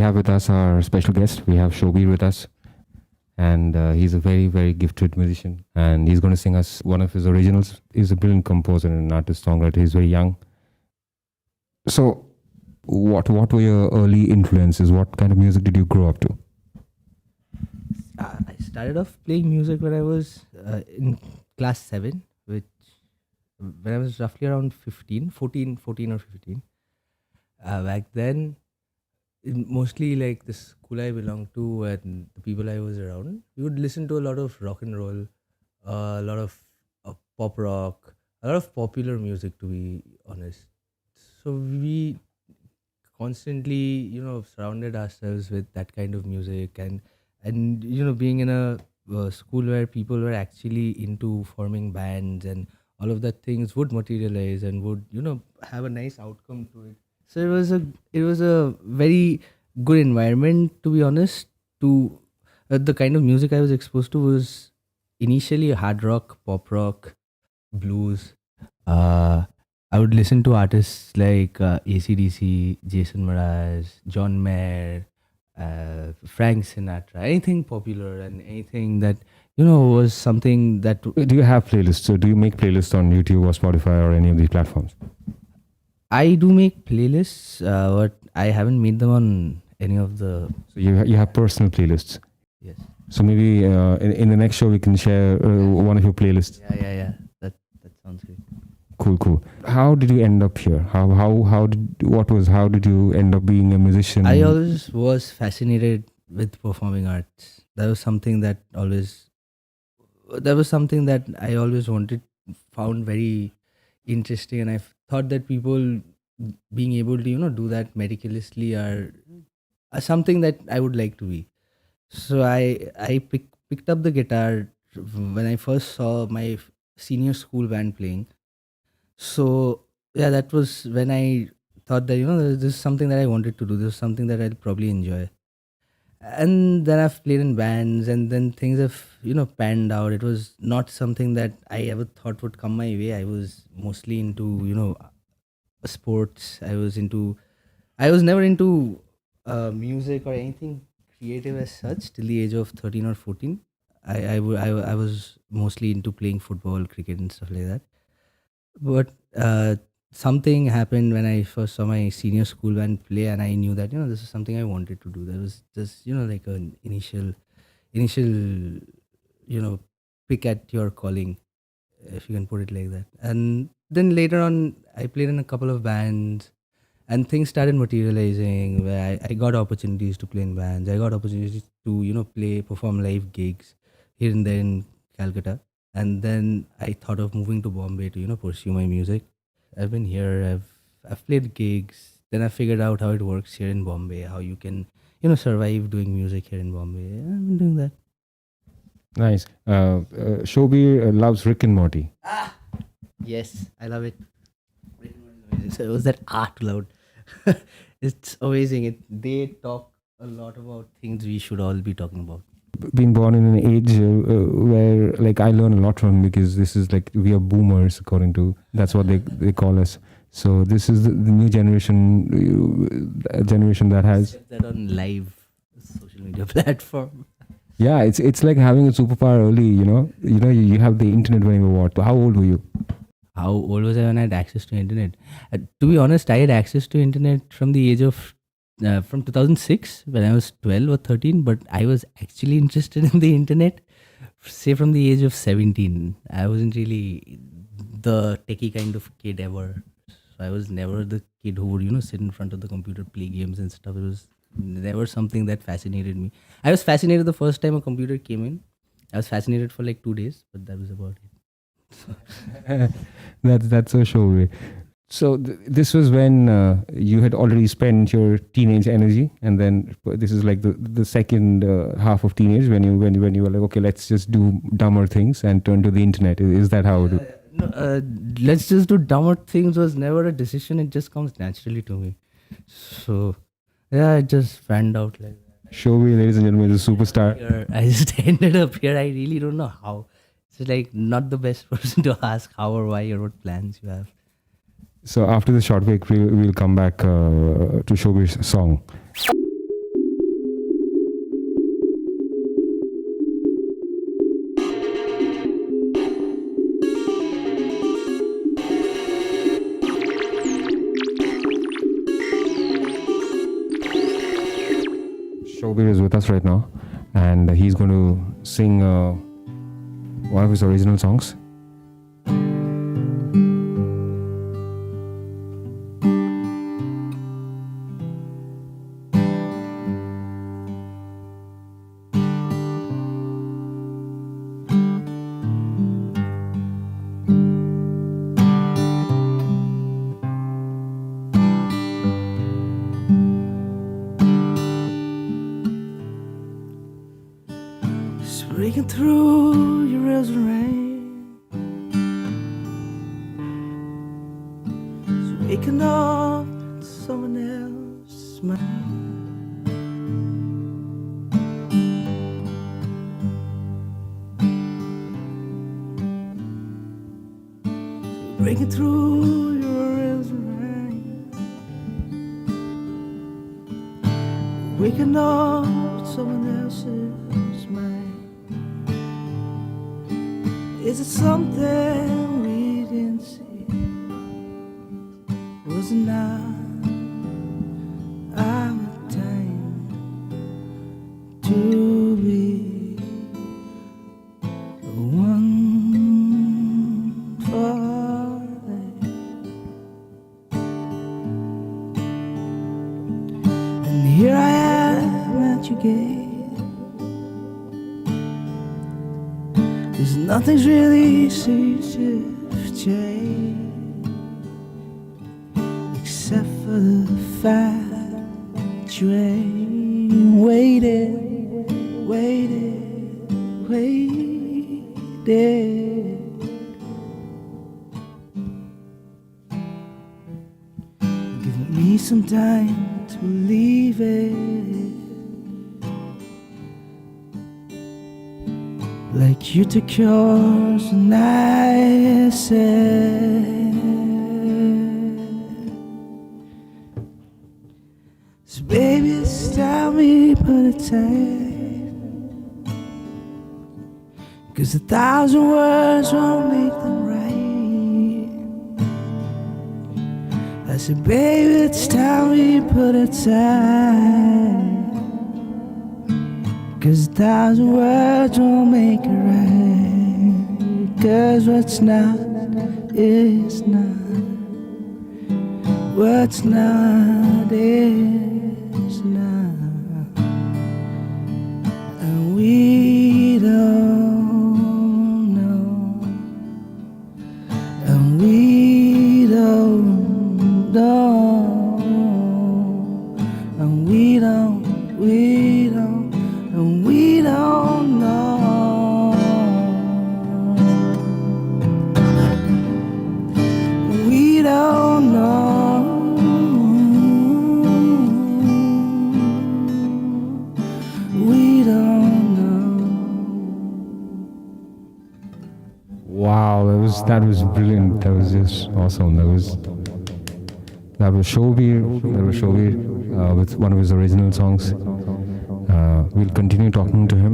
have with us our special guest. We have Soubir with us, and he's a very, very gifted musician. And he's going to sing us one of his originals. He's a brilliant composer and an artist, songwriter. He's very young. So, what were your early influences? What kind of music did you grow up to? I started off playing music when I was in class 7, which when I was roughly around 14 or 15. Back then, mostly like the school I belonged to and the people I was around, we would listen to a lot of rock and roll, a lot of pop rock, a lot of popular music, to be honest. So we constantly, surrounded ourselves with that kind of music, and being in a school where people were actually into forming bands and all of that things would materialize and would have a nice outcome to it. So it was a very good environment, to be honest. To The kind of music I was exposed to was initially hard rock, pop rock, blues. uh I would listen to artists like AC/DC, Jason Mraz, John Mayer, Frank Sinatra, anything popular and anything that was something that Do you have playlists? So, do you make playlists on YouTube or Spotify or any of these platforms? I do make playlists, but I haven't made them on any of the. So, you have personal playlists. Yes. So, maybe in the next show, we can share one of your playlists. Yeah. That sounds great. Cool. How did you end up here? How did you end up being a musician? I always was fascinated with performing arts. That was something that I always found very interesting, and I thought that people being able to do that meticulously are something that I would like to be. So I picked up the guitar when I first saw my senior school band playing. So yeah, that was when I thought that this is something that I wanted to do. This is something that I'll probably enjoy. And then I've played in bands, and then things have panned out. It was not something that I ever thought would come my way. I was mostly into sports. I was never into music or anything creative as such till the age of 13 or 14. I was mostly into playing football, cricket, and stuff like that. But something happened when I first saw my senior school band play, and I knew that this is something I wanted to do. There was just like an initial pick at your calling, if you can put it like that. And then later on, I played in a couple of bands, and things started materializing where I got opportunities to play in bands. I got opportunities to perform live gigs here and there in Calcutta. And then I thought of moving to Bombay to pursue my music. I've been here. I've played gigs. Then I figured out how it works here in Bombay. How you can survive doing music here in Bombay. I've been doing that. Nice. Soubir loves Rick and Morty. Yes, I love it. So was that art loud? It's amazing. They talk a lot about things we should all be talking about. Being born in an age where like I learn a lot from, because this is like we are boomers, according to that's what they call us. So this is the new generation that has Accept that on live social media platform. Yeah, it's like having a superpower early. You have the internet when you were what? How old were you? How old was I when I had access to internet? To be honest, I had access to internet from the age of from 2006 when I was 12 or 13, but I was actually interested in the internet, say from the age of 17. I wasn't really the techie kind of kid ever. So I was never the kid who would, sit in front of the computer, play games and stuff. It was never something that fascinated me. I was fascinated the first time a computer came in. I was fascinated for like 2 days, but that was about it. That's so sure. So this was when you had already spent your teenage energy, and then this is like the second half of teenage when you were like, okay, let's just do dumber things and turn to the internet. Is that how? No, let's just do dumber things was never a decision. It just comes naturally to me. So yeah, it just panned out like that. Soubir, ladies and gentlemen, is a superstar. Here, I just ended up here. I really don't know how. It's like not the best person to ask how or why or what plans you have. So after the short break, we'll come back to Soubir's song. Soubir is with us right now, and he's going to sing one of his original songs. Breaking through your rails and rain, it's waking up in someone else's mind. Breaking through your rails and rain, waking up in someone else's mind. Is it something we didn't see? Was it not our time to be the one for life? And here I am at your gate. Cause nothing's really seems to change, except for the fact that you ain't waited. Give me some time to leave it. Like you took yours and I said. So baby, it's time we put it tight, 'cause 1,000 words won't make them right. I said, baby, it's time we put it tight, 'cause 1,000 words won't make it right. 'Cause what's not is not. What's not is not. And we don't know. And we don't know. And we don't know. And we don't know. We don't know. We don't know. Wow, that was brilliant. That was just awesome. That was Soubir. With one of his original songs. We'll continue talking to him.